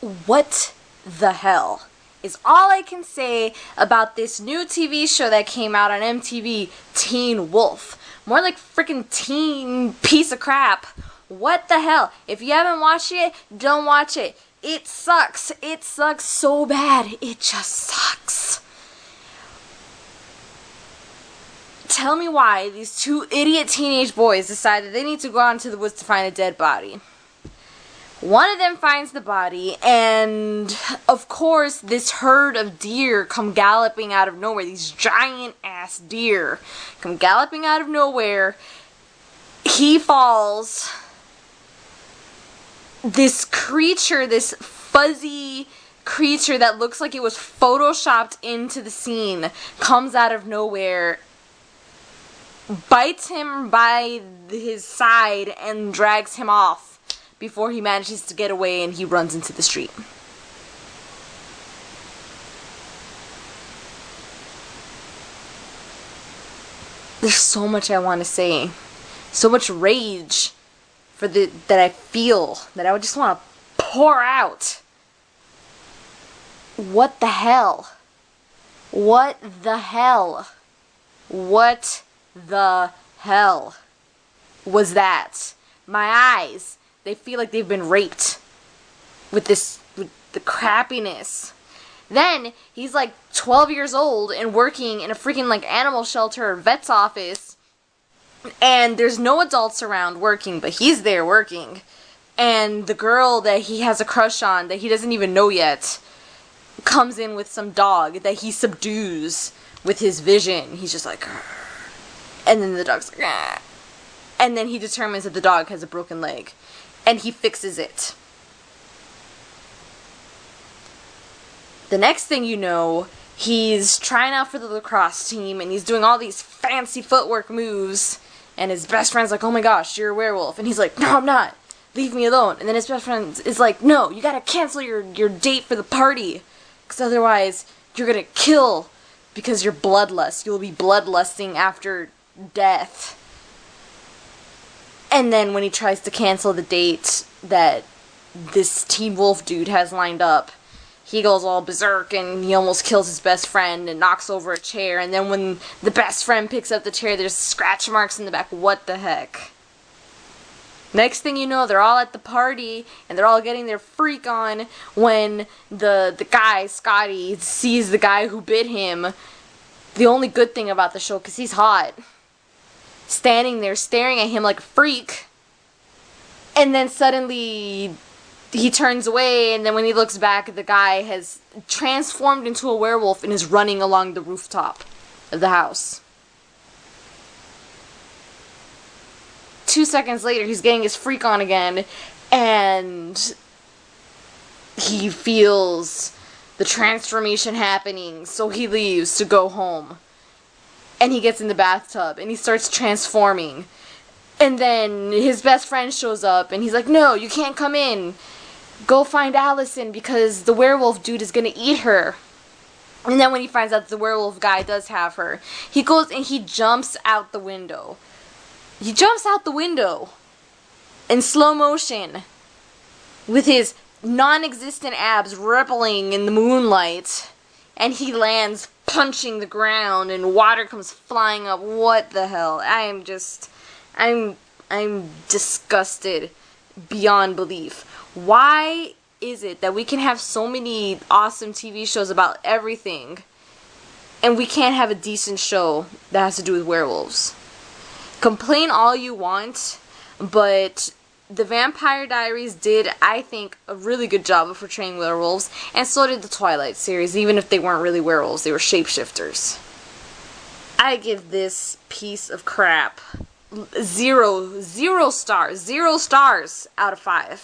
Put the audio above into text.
What the hell is all I can say about this new TV show that came out on MTV, Teen Wolf. More like freaking teen piece of crap. What the hell? If you haven't watched it, don't watch it. It sucks. It sucks so bad. It just sucks. Tell me why these two idiot teenage boys decide that they need to go out into the woods to find a dead body. One of them finds the body, and of course this herd of deer come galloping out of nowhere. These giant ass deer come galloping out of nowhere. He falls. This creature, this fuzzy creature that looks like it was photoshopped into the scene, comes out of nowhere, bites him by his side, and drags him off before he manages to get away, and he runs into the street. There's so much I want to say. So much rage that I feel, that I would just want to pour out. What the hell? What the hell? What the hell was that? My eyes, they feel like they've been raped with the crappiness. Then he's like 12 years old and working in a freaking like animal shelter or vet's office, and there's no adults around working, but he's there working. And the girl that he has a crush on, that he doesn't even know yet, comes in with some dog that he subdues with his vision. He's just like, and then the dog's like, and then he determines that the dog has a broken leg, and he fixes it. The next thing you know, he's trying out for the lacrosse team, and he's doing all these fancy footwork moves, and his best friend's like, oh my gosh, you're a werewolf. And he's like, no, I'm not. Leave me alone. And then his best friend is like, no, you gotta cancel your date for the party, because otherwise you're gonna kill, because you're bloodlust. You'll be bloodlusting after death. And then when he tries to cancel the date that this Teen Wolf dude has lined up, he goes all berserk and he almost kills his best friend and knocks over a chair. And then when the best friend picks up the chair, there's scratch marks in the back. What the heck? Next thing you know, they're all at the party and they're all getting their freak on when the guy, Scotty, sees the guy who bit him. The only good thing about the show, because he's hot, standing there staring at him like a freak. And then suddenly he turns away, and then when he looks back, the guy has transformed into a werewolf and is running along the rooftop of the house. 2 seconds later, he's getting his freak on again, and he feels the transformation happening, so he leaves to go home. And he gets in the bathtub, and he starts transforming. And then his best friend shows up, and he's like, no, you can't come in. Go find Allison, because the werewolf dude is gonna eat her. And then when he finds out that the werewolf guy does have her, he goes and he jumps out the window. He jumps out the window in slow motion with his non-existent abs rippling in the moonlight. And he lands punching the ground and water comes flying up. What the hell? I'm disgusted beyond belief. Why is it that we can have so many awesome TV shows about everything and we can't have a decent show that has to do with werewolves? Complain all you want, but The Vampire Diaries did, I think, a really good job of portraying werewolves, and so did the Twilight series, even if they weren't really werewolves, they were shapeshifters. I give this piece of crap zero stars out of 5.